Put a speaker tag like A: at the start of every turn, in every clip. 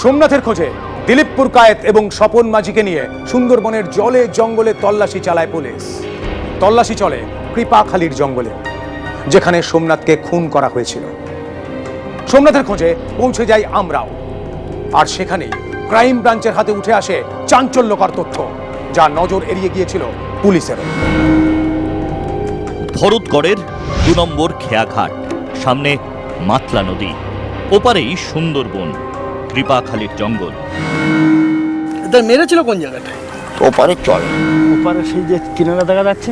A: সোমনাথের খোঁজে দিলীপ পুরকায়েত এবং স্বপন মাঝিকে নিয়ে সুন্দরবনের জলে জঙ্গলে তল্লাশি চালায় পুলিশ। তল্লাশি চলে কৃপাখালীর জঙ্গলে, যেখানে সোমনাথকে খুন করা হয়েছিল। সোমনাথের খোঁজে পৌঁছে যাই আমরাও, আর সেখানেই ক্রাইম ব্রাঞ্চের হাতে উঠে আসে চাঞ্চল্যকর তথ্য, যা নজর এড়িয়ে গিয়েছিল পুলিশেরও।
B: ভরতগড়ের 2 নম্বর খেয়াঘাট, সামনে মাতলা নদী, ওপারেই সুন্দরবন, কৃপাখালীর জঙ্গল।
C: মেরেছিল কোন জায়গাটায়?
D: ওপারে চলে,
E: ওপারে সেই যে কিনারা দেখা যাচ্ছে,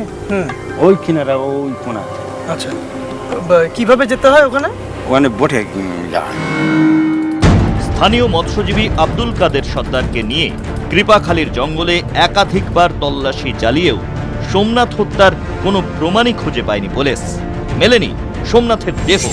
E: ওই কিনারা, ওই কোনা।
C: আচ্ছা, কিভাবে যেতে হয় ওখানে?
D: ওখানে বোটে যায়।
B: স্থানীয় মৎস্যজীবী আব্দুল কাদের সর্দারকে নিয়ে কৃপাখালীর জঙ্গলে একাধিকবার তল্লাশি চালিয়েও সোমনাথ হত্যার কোনো প্রমাণই খুঁজে পায়নি পুলিশ। মেলেনি সোমনাথের দেহ।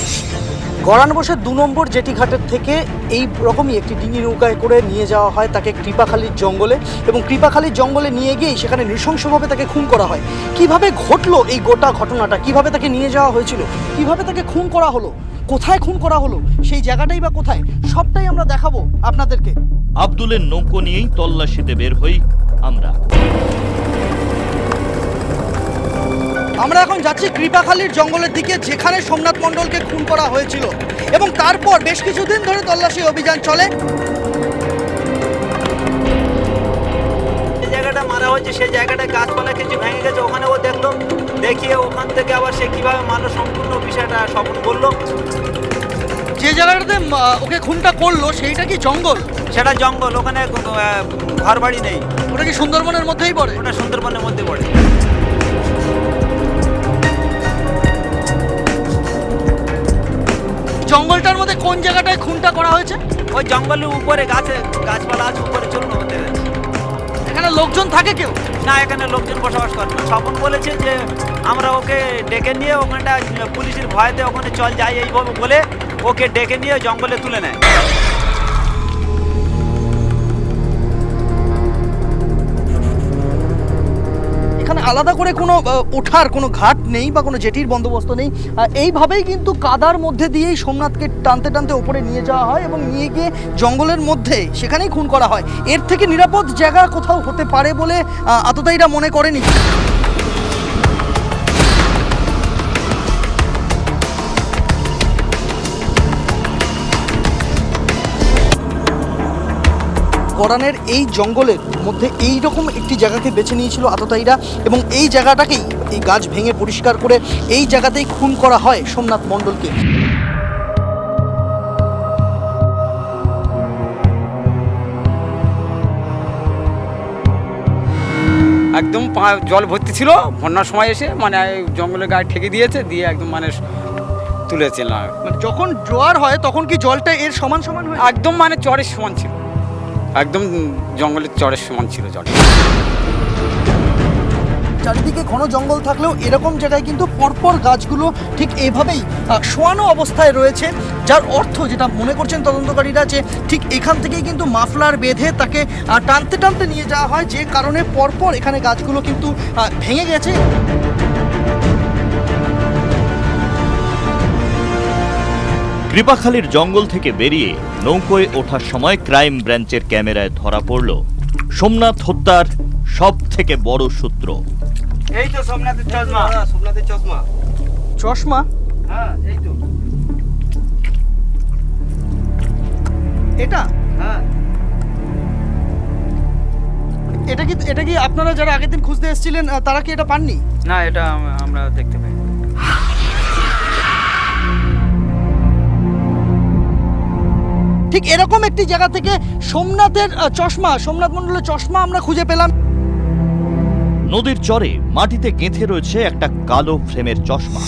C: গড়ান বসে 2 নম্বর জেটি ঘাটের থেকে এই রকমই একটি ডিঙি নৌকায় করে নিয়ে যাওয়া হয় তাকে কৃপাখালীর জঙ্গলে, এবং কৃপাখালীর জঙ্গলে নিয়ে গিয়েই সেখানে নৃশংসভাবে তাকে খুন করা হয়। কিভাবে ঘটলো এই গোটা ঘটনাটা, কিভাবে তাকে নিয়ে যাওয়া হয়েছিল, কিভাবে তাকে খুন করা হলো, কোথায় খুন করা হলো, সেই জায়গাটাই বা কোথায়, সবটাই আমরা দেখাবো আপনাদেরকে।
B: আব্দুলের নৌকো নিয়েই তল্লাশিতে বের হই আমরা।
C: আমরা এখন যাচ্ছি কৃপাখালীর জঙ্গলের দিকে, যেখানে সোমনাথ মণ্ডলকে খুন করা হয়েছিল, এবং তারপর বেশ কিছুদিন ধরে তল্লাশি অভিযান চলে।
F: যে জায়গাটা মারা হয়েছে সেই জায়গাটায় গাছপালা কিছু ভেঙে গেছে, ওখানে ও দেখলো, দেখিয়ে ওখান থেকে আবার সে কিভাবে মানুষ সম্পূর্ণ বিষয়টা স্বপ্ন করলো।
C: যে জায়গাটাতে ওকে খুনটা করলো সেইটা কি জঙ্গল?
F: সেটা জঙ্গল, ওখানে ঘর বাড়ি নেই।
C: ওটা কি সুন্দরবনের মধ্যেই পড়ে?
F: ওটা সুন্দরবনের মধ্যে পড়ে।
C: জঙ্গলটার মধ্যে কোন জায়গাটায় খুনটা করা হয়েছে?
F: ওই জঙ্গলের উপরে গাছপালা আছে, উপরে চলুন হতে গেছে।
C: এখানে লোকজন থাকে কেউ?
F: না, এখানে লোকজন বসবাস করে না। স্বপন বলেছে যে আমরা ওকে ডেকে নিয়ে ওখানটা পুলিশের ভয়তে ওখানে চল যাই, এইভাবে বলে ওকে ডেকে নিয়ে জঙ্গলে তুলে নেয়।
C: এখানে আলাদা করে কোনো ওঠার কোনো ঘাট নেই বা কোনো জেটির বন্দোবস্ত নেই। এইভাবেই কিন্তু কাদার মধ্যে দিয়েই সোমনাথকে টানতে টানতে ওপরে নিয়ে যাওয়া হয় এবং নিয়ে গিয়ে জঙ্গলের মধ্যে সেখানেই খুন করা হয়। এর থেকে নিরাপদ জায়গা কোথাও হতে পারে বলে আততায়ীরা মনে করেনি। গড়ানের এই জঙ্গলের মধ্যে এই রকম একটি জায়গাকে বেছে নিয়েছিল আততায়ীরা, এবং এই জায়গাটাকেই, এই গাছ ভেঙে পরিষ্কার করে এই জায়গাতেই খুন করা হয় সোমনাথ মণ্ডলকে।
G: একদম জল ভর্তি ছিল, বন্যার সময় এসে মানে জঙ্গলের গায়ে ঠেকে দিয়েছে, দিয়ে একদম মানে তুলেছে না।
C: মানে যখন জোয়ার হয় তখন কি জলটা এর সমান সমান হয়?
G: একদম মানে চরের সমান ছিল, একদম জঙ্গলের চরের সমান ছিল জল।
C: চারিদিকে ঘন জঙ্গল থাকলেও এরকম জায়গায় কিন্তু পরপর গাছগুলো ঠিক এইভাবেই শোয়ানো অবস্থায় রয়েছে, যার অর্থ, যেটা মনে করছেন তদন্তকারীরা, যে ঠিক এখান থেকেই কিন্তু মাফলার বেঁধে তাকে টানতে টানতে নিয়ে যাওয়া হয়, যে কারণে পরপর এখানে গাছগুলো কিন্তু ভেঙে গেছে।
B: কৃপাখালীর জঙ্গল থেকে বেরিয়ে নৌকোয় ওঠার সময় ক্রাইম ব্রাঞ্চের ক্যামেরায় ধরা পড়ল সোমনাথ হত্যার সব থেকে বড় সূত্র।
F: এই তো সোমনাথের চশমা। সোমনাথের চশমা।
C: চশমা?
F: হ্যাঁ, এই তো।
C: এটা?
F: হ্যাঁ।
C: এটা কি আপনারা যারা আগের দিন খুঁজতে এসেছিলেন তারা কি এটা পাননি?
G: না, এটা আমরা দেখতে পাই।
C: ঠিক এরকম একটি জায়গা থেকে সোমনাথের চশমা, সোমনাথ মণ্ডলের চশমা আমরা খুঁজে পেলাম।
B: নদীর চরে মাটিতে গেঁথে রয়েছে একটা কালো ফ্রেমের চশমা।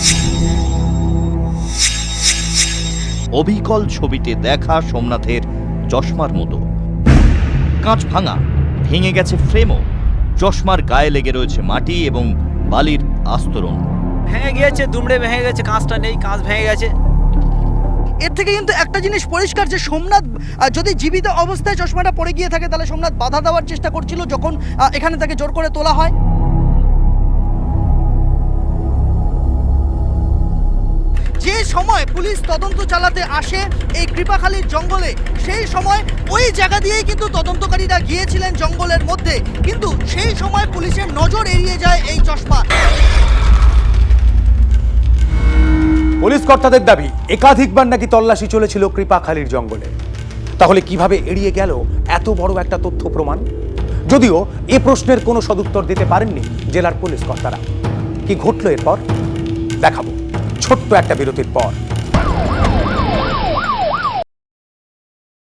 B: অবিকল ছবিতে দেখা সোমনাথের চশমার মতো। কাঁচ ভাঙা, ভেঙে গেছে ফ্রেমও। চশমার গায়ে লেগে রয়েছে মাটি এবং বালির আস্তরণ।
F: ভেঙে গিয়েছে, দুমড়ে ভেঙে গেছে, কাঁচটা নেই, কাঁচ ভেঙে গেছে।
C: এর থেকে কিন্তু একটা জিনিস পরিষ্কার, যে সোমনাথ যদি জীবিত অবস্থায় চশমাটা পড়ে গিয়ে থাকে, তাহলে সোমনাথ বাধা দেওয়ার চেষ্টা করছিল যখন এখানে তাকে জোর করে তোলা হয়। যে সময় পুলিশ তদন্ত চালাতে আসে এই কৃপাখালীর জঙ্গলে, সেই সময় ওই জায়গা দিয়েই কিন্তু তদন্তকারীরা গিয়েছিলেন জঙ্গলের মধ্যে, কিন্তু সেই সময় পুলিশের নজর এড়িয়ে যায় এই চশমা।
A: পুলিশ কর্তাদের দাবি একাধিকবার নাকি তল্লাশি চলেছিল কৃপাখালীর জঙ্গলে। তাহলে কিভাবে এড়িয়ে গেল এত বড় একটা তথ্য প্রমাণ? যদিও এ প্রশ্নের কোনো সদুত্তর দিতে পারেননি জেলার পুলিশ কর্তারা। কি ঘটল এরপর দেখাবো ছোট্ট একটা বিরতির পর।